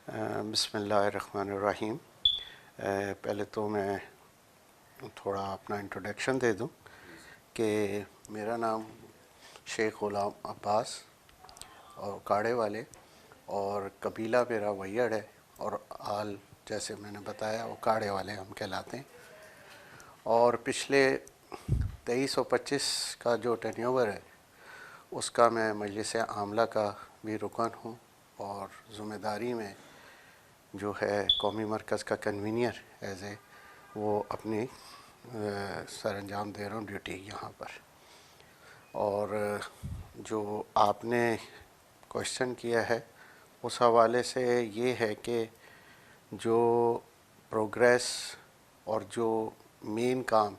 بسم اللہ الرحمن الرحیم۔ پہلے تو میں تھوڑا اپنا انٹروڈکشن دے دوں کہ میرا نام شیخ غلام عباس اور کاڑے والے، اور قبیلہ میرا ویڑ ہے، اور آل جیسے میں نے بتایا وہ کاڑے والے ہم کہلاتے ہیں۔ اور پچھلے 2325 کا جو ٹرن اوور ہے اس کا میں مجلس عاملہ کا بھی رکن ہوں، اور ذمہ داری میں جو ہے قومی مرکز کا کنوینئر ایز اے وہ اپنی سر انجام دے رہا ہوں ڈیوٹی یہاں پر۔ اور جو آپ نے کوشچن کیا ہے اس حوالے سے یہ ہے کہ جو پروگریس اور جو مین کام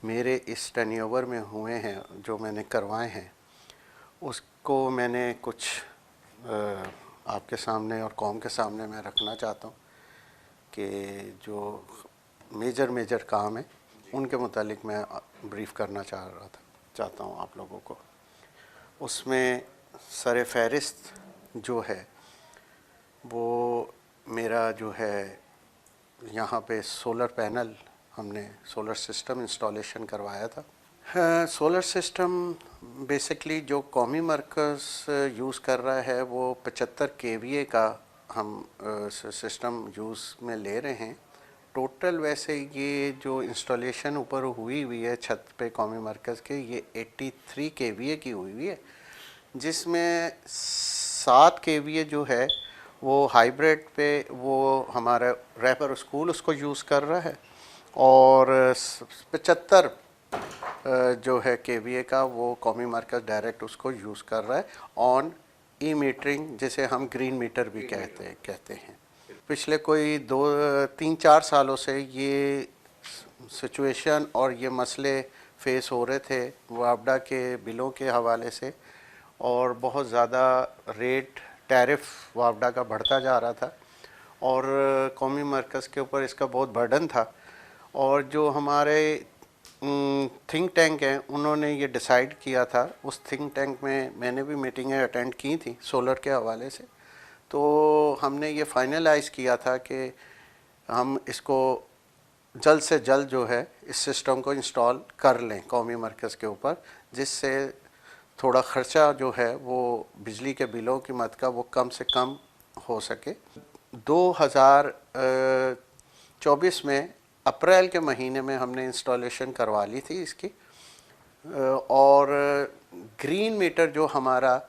میرے اس ٹرن اوور میں ہوئے ہیں، جو میں نے کروائے ہیں، اس کو میں نے کچھ آپ کے سامنے اور قوم کے سامنے میں رکھنا چاہتا ہوں کہ جو میجر کام ہیں ان کے متعلق میں بریف کرنا چاہتا ہوں آپ لوگوں کو۔ اس میں سر فہرست جو ہے وہ میرا جو ہے یہاں پہ سولر پینل، ہم نے سولر سسٹم انسٹالیشن کروایا تھا۔ سولر سسٹم بیسکلی جو قومی مرکز یوز کر رہا ہے وہ 75 KVA کا ہم سسٹم یوز میں لے رہے ہیں۔ ٹوٹل ویسے یہ جو انسٹالیشن اوپر ہوئی ہے چھت پہ قومی مرکز کے، یہ 83 KVA کی ہوئی ہے، جس میں 7 KVA جو ہے وہ ہائیبریڈ پہ وہ ہمارا ریپر اسکول اس کو یوز کر رہا ہے، اور 75 جو ہے KVA کا وہ قومی مرکز ڈائریکٹ اس کو یوز کر رہا ہے آن ای میٹرنگ، جسے ہم گرین میٹر بھی کہتے ہیں۔ پچھلے کوئی 3-4 سالوں سے یہ سچویشن اور یہ مسئلے فیس ہو رہے تھے وابڈا کے بلوں کے حوالے سے، اور بہت زیادہ ریٹ ٹیرف وابڈا کا بڑھتا جا رہا تھا، اور قومی مرکز کے اوپر اس کا بہت برڈن تھا۔ اور جو ہمارے تھنک ٹینک ہیں انہوں نے یہ ڈیسائیڈ کیا تھا، اس تھنک ٹینک میں نے بھی میٹنگیں اٹینڈ کی تھیں سولر کے حوالے سے، تو ہم نے یہ فائنلائز کیا تھا کہ ہم اس کو جلد سے جلد جو ہے اس سسٹم کو انسٹال کر لیں قومی مرکز کے اوپر، جس سے تھوڑا خرچہ جو ہے وہ بجلی کے بلوں کی مد کا وہ کم سے کم ہو سکے۔ 2024 میں اپریل کے مہینے میں ہم نے انسٹالیشن کروا لی تھی اس کی، اور گرین میٹر جو ہمارا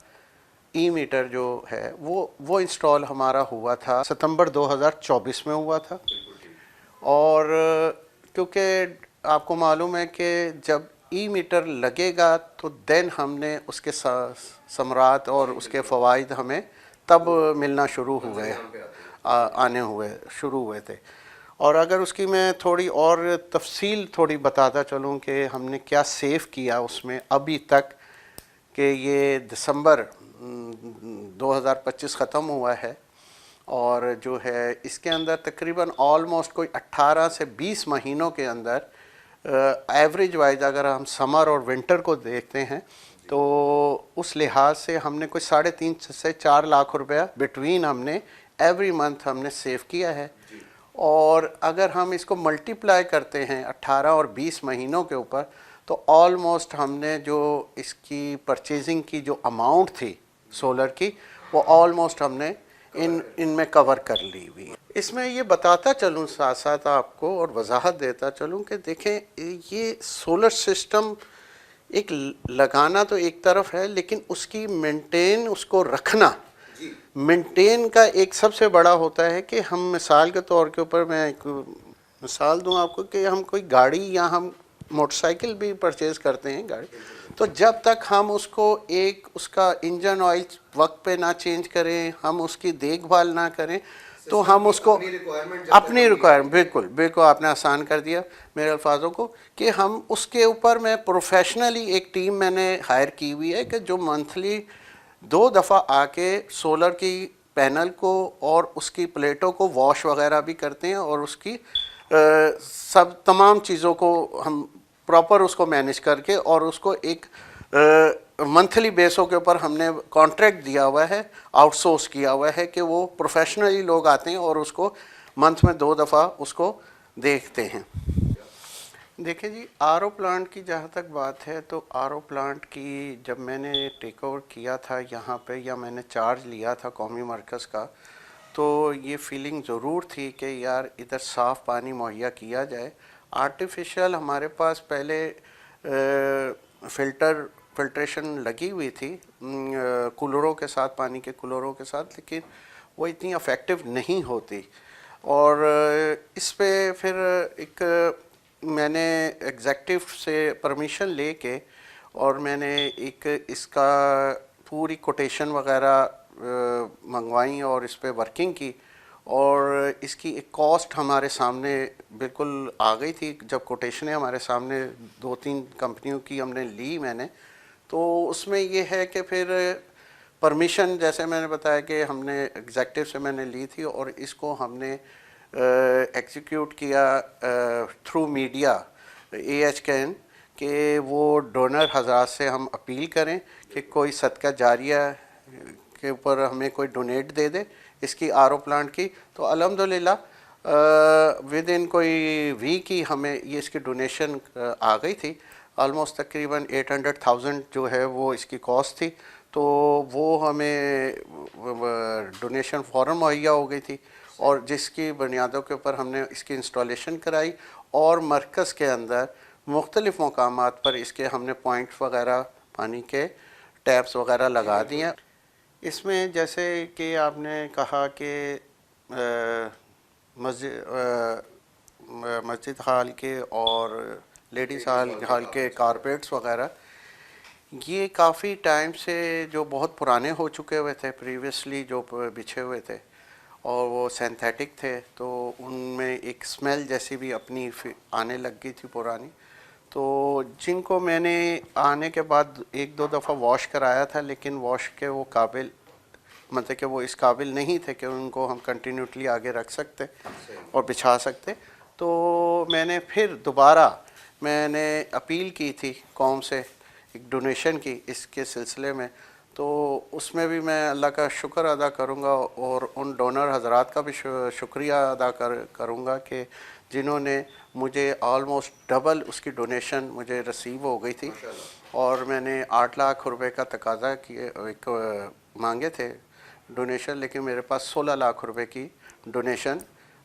ای میٹر جو ہے وہ انسٹال ہمارا ہوا تھا ستمبر 2024 میں ہوا تھا۔ اور کیونکہ آپ کو معلوم ہے کہ جب ای میٹر لگے گا تو دین ہم نے اس کے ثمرات اور اس کے فوائد ہمیں تب ملنا شروع ہوئے تھے۔ اور اگر اس کی میں تھوڑی اور تفصیل تھوڑی بتاتا چلوں کہ ہم نے کیا سیو کیا اس میں ابھی تک، کہ یہ دسمبر 2025 ختم ہوا ہے، اور جو ہے اس کے اندر تقریباً آلموسٹ کوئی 18 سے 20 مہینوں کے اندر ایوریج وائز اگر ہم سمر اور ونٹر کو دیکھتے ہیں تو اس لحاظ سے ہم نے کوئی 3.5 سے 4 لاکھ روپیہ بٹوین ہم نے ایوری منتھ ہم نے سیو کیا ہے۔ اور اگر ہم اس کو ملٹی پلائی کرتے ہیں 18 اور 20 مہینوں کے اوپر، تو آلموسٹ ہم نے جو اس کی پرچیزنگ کی جو اماؤنٹ تھی سولر کی، وہ آلموسٹ ہم نے ان میں کور کر لی ہوئی ہے۔ اس میں یہ بتاتا چلوں ساتھ ساتھ آپ کو اور وضاحت دیتا چلوں کہ دیکھیں یہ سولر سسٹم ایک لگانا تو ایک طرف ہے، لیکن اس کی مینٹین، اس کو رکھنا، مینٹین کا ایک سب سے بڑا ہوتا ہے کہ ہم مثال کے طور کے اوپر میں ایک مثال دوں آپ کو کہ ہم کوئی گاڑی یا ہم موٹر سائیکل بھی پرچیز کرتے ہیں گاڑی، تو جب تک ہم اس کو اس کا انجن آئل وقت پہ نہ چینج کریں، ہم اس کی دیکھ بھال نہ کریں، تو ہم اس کو اپنی ریکوائرمنٹ بالکل آپ نے آسان کر دیا میرے الفاظوں کو، کہ ہم اس کے اوپر میں پروفیشنلی ایک ٹیم میں نے ہائر کی ہوئی ہے کہ جو منتھلی 2 دفعہ آ کے سولر کی پینل کو اور اس کی پلیٹوں کو واش وغیرہ بھی کرتے ہیں، اور اس کی تمام چیزوں کو ہم پراپر اس کو مینیج کر کے اور اس کو ایک منتھلی بیسوں کے اوپر ہم نے کانٹریکٹ دیا ہوا ہے، آؤٹ سورس کیا ہوا ہے کہ وہ پروفیشنلی لوگ آتے ہیں اور اس کو منتھ میں 2 دفعہ اس کو دیکھتے ہیں۔ دیکھیں جی، آر او پلانٹ کی جہاں تک بات ہے تو آر او پلانٹ کی جب میں نے ٹیک اوور کیا تھا یہاں پہ، یا میں نے چارج لیا تھا قومی مرکز کا، تو یہ فیلنگ ضرور تھی کہ یار ادھر صاف پانی مہیا کیا جائے۔ آرٹیفیشل ہمارے پاس پہلے فلٹریشن لگی ہوئی تھی کولروں کے ساتھ، پانی کے کولروں کے ساتھ، لیکن وہ اتنی افیکٹو نہیں ہوتی۔ اور اس پہ پھر ایک میں نے ایگزیکٹو سے پرمیشن لے کے اور میں نے ایک اس کا پوری کوٹیشن وغیرہ منگوائیں اور اس پہ ورکنگ کی، اور اس کی ایک کاسٹ ہمارے سامنے بالکل آ گئی تھی جب کوٹیشنیں ہمارے سامنے 2-3 کمپنیوں کی ہم نے لی میں نے، تو اس میں یہ ہے کہ پھر پرمیشن جیسے میں نے بتایا کہ ہم نے ایگزیکٹو سے میں نے لی تھی، اور اس کو ہم نے ایگزیکیوٹ کیا تھرو میڈیا اے ایچ کین، کہ وہ ڈونر حضرات سے ہم اپیل کریں کہ کوئی صدقہ جاریہ کے اوپر ہمیں کوئی ڈونیٹ دے دے اس کی آر او پلانٹ کی۔ تو الحمدللہ ود ان کوئی ویک ہی ہمیں یہ اس کی ڈونیشن آ گئی تھی، آلموسٹ تقریباً 800,000 جو ہے وہ اس کی کاسٹ تھی، تو وہ ہمیں ڈونیشن فوراً مہیا ہو گئی تھی، اور جس کی بنیادوں کے اوپر ہم نے اس کی انسٹالیشن کرائی، اور مرکز کے اندر مختلف مقامات پر اس کے ہم نے پوائنٹس وغیرہ پانی کے ٹیپس وغیرہ لگا دیے ہیں۔ اس میں جیسے کہ آپ نے کہا کہ مسجد ہال کے اور لیڈیز ہال کے کارپیٹس وغیرہ، یہ کافی ٹائم سے جو بہت پرانے ہو چکے ہوئے تھے پریویسلی جو بچھے ہوئے تھے، اور وہ سینتھیٹک تھے، تو ان میں ایک اسمیل جیسی بھی اپنی آنے لگ گئی تھی پرانی، تو جن کو میں نے آنے کے بعد 1-2 دفعہ واش کرایا تھا، لیکن واش کے وہ قابل مطلب کہ وہ اس قابل نہیں تھے کہ ان کو ہم کنٹینیوٹلی آگے رکھ سکتے اور بچھا سکتے، تو میں نے پھر دوبارہ میں نے اپیل کی تھی قوم سے ایک ڈونیشن کی اس کے سلسلے میں، تو اس میں بھی میں اللہ کا شکر ادا کروں گا، اور ان ڈونر حضرات کا بھی شکریہ ادا کروں گا کہ جنہوں نے مجھے آلموسٹ ڈبل اس کی ڈونیشن مجھے رسیو ہو گئی تھی، اور میں نے 8 لاکھ روپے کا تقاضا کیے ایک مانگے تھے ڈونیشن، لیکن میرے پاس 16 لاکھ روپے کی ڈونیشن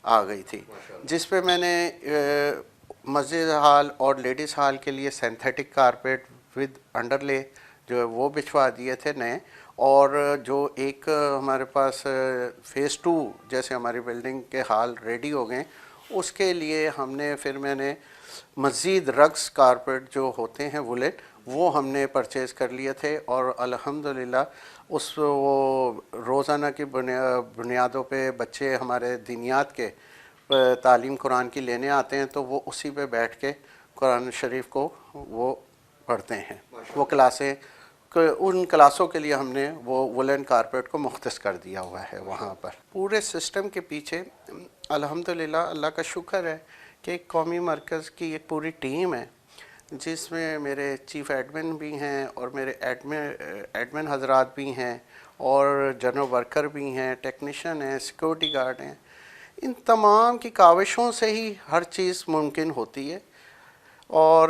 آ گئی تھی، جس پہ میں نے مسجد ہال اور لیڈیز ہال کے لیے سینتھیٹک کارپیٹ ود انڈر لے جو ہے وہ بچھوا دیے تھے نئے، اور جو ایک ہمارے پاس فیز 2 جیسے ہماری بلڈنگ کے حال ریڈی ہو گئے، اس کے لیے ہم نے پھر میں نے مزید رگز کارپیٹ جو ہوتے ہیں وولن وہ ہم نے پرچیز کر لیے تھے، اور الحمدللہ اس وہ روزانہ کی بنیادوں پہ بچے ہمارے دینیات کے تعلیم قرآن کی لینے آتے ہیں، تو وہ اسی پہ بیٹھ کے قرآن شریف کو وہ پڑھتے ہیں، وہ کلاسیں، ان کلاسوں کے لیے ہم نے وہ وولن کارپیٹ کو مختص کر دیا ہوا ہے وہاں پر۔ پورے سسٹم کے پیچھے الحمدللہ اللہ کا شکر ہے کہ ایک قومی مرکز کی ایک پوری ٹیم ہے، جس میں میرے چیف ایڈمن بھی ہیں، اور میرے ایڈمن حضرات بھی ہیں، اور جنرل ورکر بھی ہیں، ٹیکنیشین ہیں، سیکورٹی گارڈ ہیں۔ ان تمام کی کاوشوں سے ہی ہر چیز ممکن ہوتی ہے، اور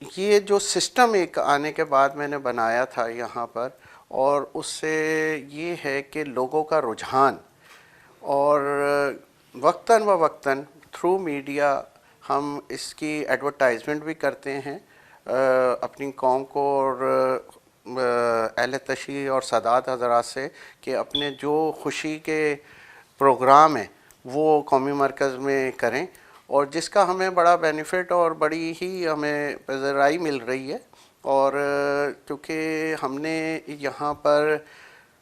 یہ جو سسٹم ایک آنے کے بعد میں نے بنایا تھا یہاں پر، اور اس سے یہ ہے کہ لوگوں کا رجحان، اور وقتاً وقتاً تھرو میڈیا ہم اس کی ایڈورٹائزمنٹ بھی کرتے ہیں اپنی قوم کو اور اہل تشیع اور سادات حضرات سے، کہ اپنے جو خوشی کے پروگرام ہیں وہ قومی مرکز میں کریں، اور جس کا ہمیں بڑا بینیفٹ اور بڑی ہی ہمیں پذیرائی مل رہی ہے، اور کیونکہ ہم نے یہاں پر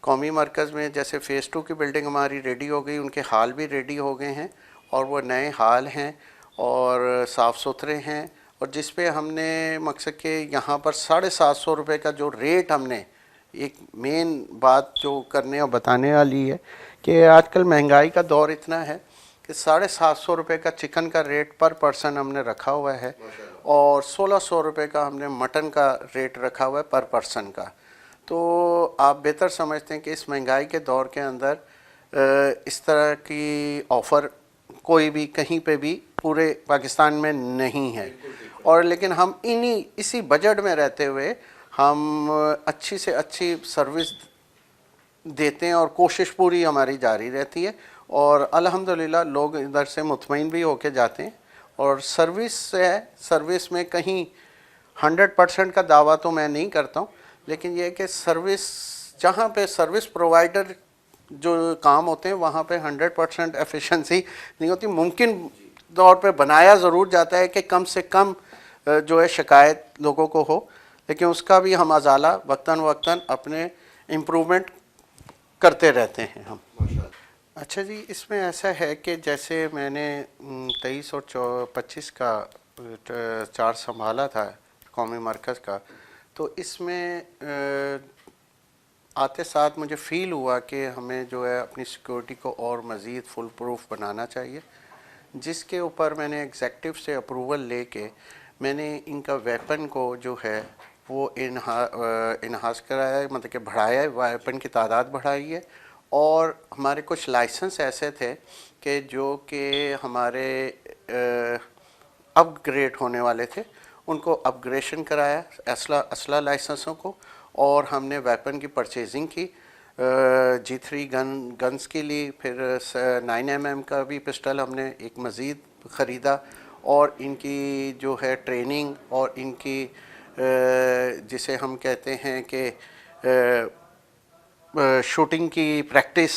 قومی مرکز میں جیسے فیز 2 کی بلڈنگ ہماری ریڈی ہو گئی، ان کے ہال بھی ریڈی ہو گئے ہیں، اور وہ نئے ہال ہیں اور صاف ستھرے ہیں، اور جس پہ ہم نے مقصد کہ یہاں پر 750 روپے کا جو ریٹ ہم نے ایک مین بات جو کرنے اور بتانے والی ہے کہ آج کل مہنگائی کا دور اتنا ہے کہ 750 روپے کا چکن کا ریٹ پر پرسن ہم نے رکھا ہوا ہے، اور 1600 روپے کا ہم نے مٹن کا ریٹ رکھا ہوا ہے پر پرسن کا. تو آپ بہتر سمجھتے ہیں کہ اس مہنگائی کے دور کے اندر اس طرح کی آفر کوئی بھی کہیں پہ بھی پورے پاکستان میں نہیں ہے. اور لیکن ہم اسی بجٹ میں رہتے ہوئے ہم اچھی سے اچھی سروس دیتے ہیں اور کوشش پوری ہماری جاری رہتی ہے, اور الحمدللہ لوگ ادھر سے مطمئن بھی ہو کے جاتے ہیں. اور سروس میں کہیں 100% کا دعویٰ تو میں نہیں کرتا ہوں, لیکن یہ کہ سروس جہاں پہ سروس پرووائڈر جو کام ہوتے ہیں وہاں پہ 100% ایفیشنسی نہیں ہوتی. ممکن طور پہ بنایا ضرور جاتا ہے کہ کم سے کم جو ہے شکایت لوگوں کو ہو, لیکن اس کا بھی ہم ازالہ وقتاً وقتاً اپنے امپرومنٹ کرتے رہتے ہیں ہم. اچھا جی, اس میں ایسا ہے کہ جیسے میں نے 23 اور 25 کا چارج سنبھالا تھا قومی مرکز کا, تو اس میں آتے ساتھ مجھے فیل ہوا کہ ہمیں جو ہے اپنی سیکورٹی کو اور مزید فل پروف بنانا چاہیے, جس کے اوپر میں نے ایگزیکٹو سے اپروول لے کے میں نے ان کا ویپن کو جو ہے وہ انہاس کرایا ہے, مطلب کہ بڑھایا ہے, ویپن کی تعداد بڑھائی ہے. اور ہمارے کچھ لائسنس ایسے تھے کہ جو کہ ہمارے اپ گریڈ ہونے والے تھے, ان کو اپ گریشن کرایا اسلحہ لائسنسوں کو, اور ہم نے ویپن کی پرچیزنگ کی G3 گنز کے لیے. پھر 9mm کا بھی پسٹل ہم نے ایک مزید خریدا, اور ان کی جو ہے ٹریننگ اور ان کی جسے ہم کہتے ہیں کہ شوٹنگ کی پریکٹس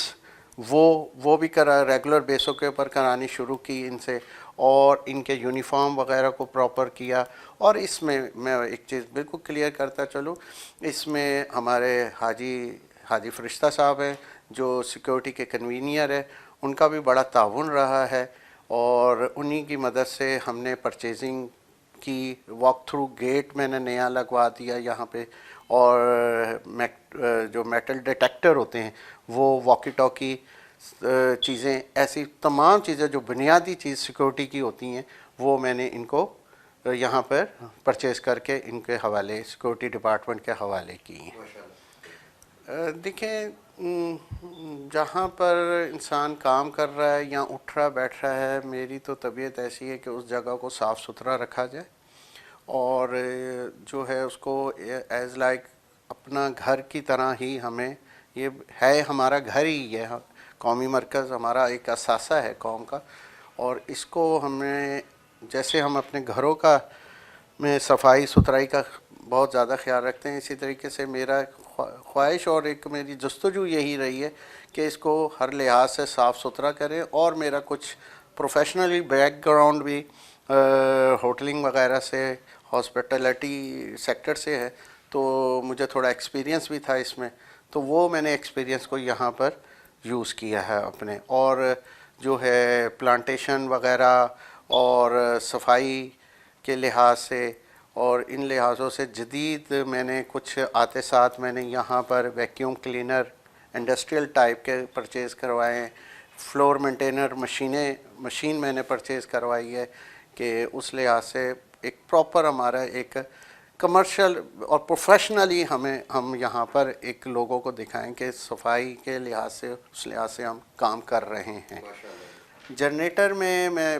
وہ بھی ریگولر بیسوں کے اوپر کرانی شروع کی ان سے, اور ان کے یونیفارم وغیرہ کو پراپر کیا. اور اس میں ایک چیز بالکل کلیئر کرتا چلوں, اس میں ہمارے حاجی فرشتہ صاحب ہیں جو سیکورٹی کے کنوینئر ہے, ان کا بھی بڑا تعاون رہا ہے, اور انہی کی مدد سے ہم نے پرچیزنگ کی. واک تھرو گیٹ میں نے نیا لگوا دیا یہاں پہ, اور جو میٹل ڈیٹیکٹر ہوتے ہیں وہ واکی ٹاکی چیزیں, ایسی تمام چیزیں جو بنیادی چیز سیکورٹی کی ہوتی ہیں وہ میں نے ان کو یہاں پر پرچیز کر کے ان کے حوالے سیکورٹی ڈپارٹمنٹ کے حوالے کی ہیں. دیکھیں, جہاں پر انسان کام کر رہا ہے یا اٹھ رہا بیٹھ رہا ہے, میری تو طبیعت ایسی ہے کہ اس جگہ کو صاف ستھرا رکھا جائے, اور جو ہے اس کو ایز لائک اپنا گھر کی طرح ہی ہمیں, یہ ہے ہمارا گھر ہی ہے. قومی مرکز ہمارا ایک اثاثہ ہے قوم کا, اور اس کو ہمیں جیسے ہم اپنے گھروں کا میں صفائی ستھرائی کا بہت زیادہ خیال رکھتے ہیں, اسی طریقے سے میرا خواہش اور ایک میری جستجو یہی رہی ہے کہ اس کو ہر لحاظ سے صاف ستھرا کریں. اور میرا کچھ پروفیشنلی بیک گراؤنڈ بھی ہوٹلنگ وغیرہ سے, ہاسپٹلٹی سیکٹر سے ہے, تو مجھے تھوڑا ایکسپیرینس بھی تھا اس میں, تو وہ میں نے ایکسپیرینس کو یہاں پر یوز کیا ہے اپنے. اور جو ہے پلانٹیشن وغیرہ اور صفائی کے لحاظ سے اور ان لحاظوں سے جدید میں نے کچھ آتے ساتھ میں نے یہاں پر ویکیوم کلینر انڈسٹریل ٹائپ کے پرچیز کروائے ہیں. فلور مینٹینر مشین میں نے پرچیز کروائی ہے کہ اس لحاظ سے ایک پراپر ہمارا ایک کمرشل اور پروفیشنلی ہم یہاں پر ایک لوگوں کو دکھائیں کہ صفائی کے لحاظ سے اس لحاظ سے ہم کام کر رہے ہیں. جنریٹر میں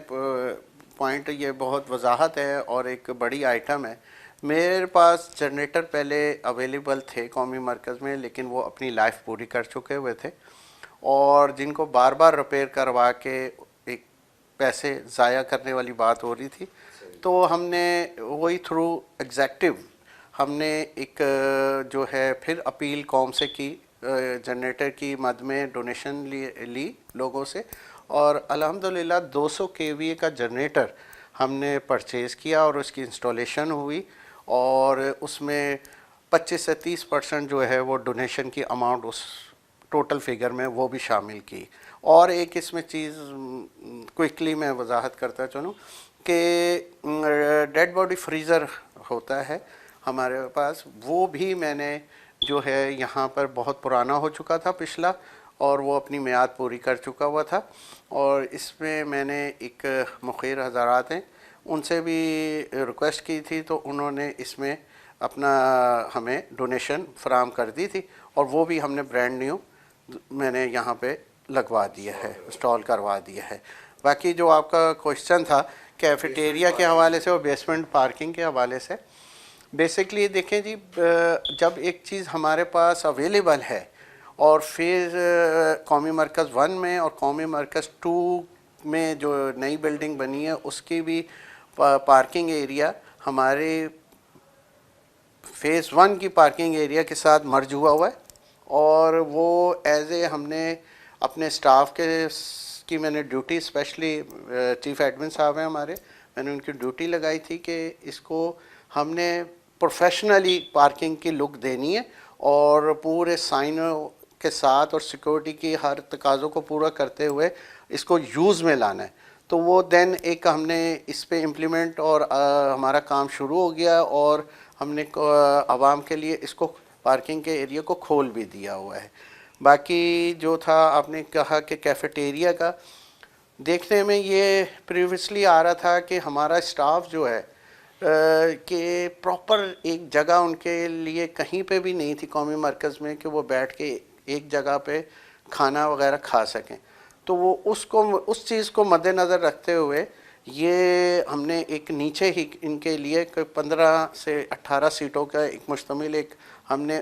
پوائنٹ یہ بہت وضاحت ہے اور ایک بڑی آئٹم ہے. میرے پاس جنریٹر پہلے اویلیبل تھے قومی مرکز میں, لیکن وہ اپنی لائف پوری کر چکے ہوئے تھے, اور جن کو بار بار ریپیئر کروا کے ایک پیسے ضائع کرنے والی بات ہو رہی تھی. تو ہم نے وہی تھرو ایگزیکٹو ہم نے ایک جو ہے پھر اپیل قوم سے کی, جنریٹر کی مد میں ڈونیشن لی لوگوں سے, اور الحمدللہ 200 kVA کا جنریٹر ہم نے پرچیز کیا اور اس کی انسٹالیشن ہوئی, اور اس میں 25 سے 30% جو ہے وہ ڈونیشن کی اماؤنٹ اس ٹوٹل فگر میں وہ بھی شامل کی. اور ایک اس میں چیز کوئکلی میں وضاحت کرتا چلوں کہ ڈیڈ باڈی فریزر ہوتا ہے ہمارے پاس, وہ بھی میں نے جو ہے یہاں پر بہت پرانا ہو چکا تھا پچھلا, اور وہ اپنی میعاد پوری کر چکا ہوا تھا, اور اس میں نے ایک مخیر حضرات ہیں ان سے بھی ریکویسٹ کی تھی تو انہوں نے اس میں اپنا ہمیں ڈونیشن فراہم کر دی تھی، اور وہ بھی ہم نے برانڈ نیو میں نے یہاں پہ لگوا دیا ہے، انسٹال کروا دیا ہے۔ باقی جو آپ کا کوشچن تھا کیفیٹیریا کے حوالے سے اور بیسمنٹ پارکنگ کے حوالے سے، بیسکلی دیکھیں جی، جب ایک چیز ہمارے پاس اویلیبل ہے، اور پھر قومی مرکز 1 میں اور قومی مرکز 2 میں جو نئی بلڈنگ بنی ہے اس کی بھی پارکنگ ایریا ہمارے فیز 1 کی پارکنگ ایریا کے ساتھ مرج ہوا ہے، اور وہ ایز اے ہم نے اپنے اسٹاف کی میں نے ڈیوٹی، اسپیشلی چیف ایڈمن صاحب ہیں ہمارے، میں نے ان کی ڈیوٹی لگائی تھی کہ اس کو ہم نے پروفیشنلی پارکنگ کی لک دینی ہے، اور پورے سائنوں کے ساتھ اور سیکورٹی کی ہر تقاضوں کو پورا کرتے ہوئے اس کو یوز میں لانا ہے۔ تو وہ دین ایک ہم نے اس پہ امپلیمنٹ، اور ہمارا کام شروع ہو گیا، اور ہم نے عوام کے لیے اس کو پارکنگ کے ایریا کو کھول بھی دیا ہوا ہے۔ باقی جو تھا آپ نے کہا کہ کیفیٹیریا کا، دیکھنے میں یہ پریویسلی آ رہا تھا کہ ہمارا اسٹاف جو ہے کہ پراپر ایک جگہ ان کے لیے کہیں پہ بھی نہیں تھی قومی مرکز میں کہ وہ بیٹھ کے ایک جگہ پہ کھانا وغیرہ کھا سکیں، تو وہ اس چیز کو مد نظر رکھتے ہوئے یہ ہم نے ایک نیچے ہی ان کے لیے 15 سے 18 سیٹوں کا ایک مشتمل ایک ہم نے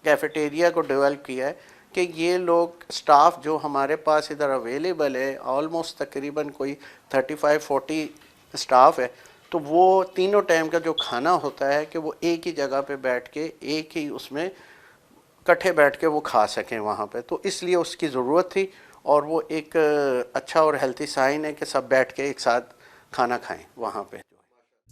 کیفیٹیریا کو ڈیولپ کیا ہے کہ یہ لوگ اسٹاف جو ہمارے پاس ادھر اویلیبل ہے، آلموسٹ تقریباً کوئی 35-40 اسٹاف ہے، تو وہ تینوں ٹائم کا جو کھانا ہوتا ہے کہ وہ ایک ہی جگہ پہ بیٹھ کے ایک ہی اس میں کٹھے بیٹھ کے وہ کھا سکیں وہاں پہ، تو اس لیے اس کی ضرورت تھی، اور وہ ایک اچھا اور ہیلتھی سائن ہے کہ سب بیٹھ کے ایک ساتھ کھانا کھائیں وہاں پہ۔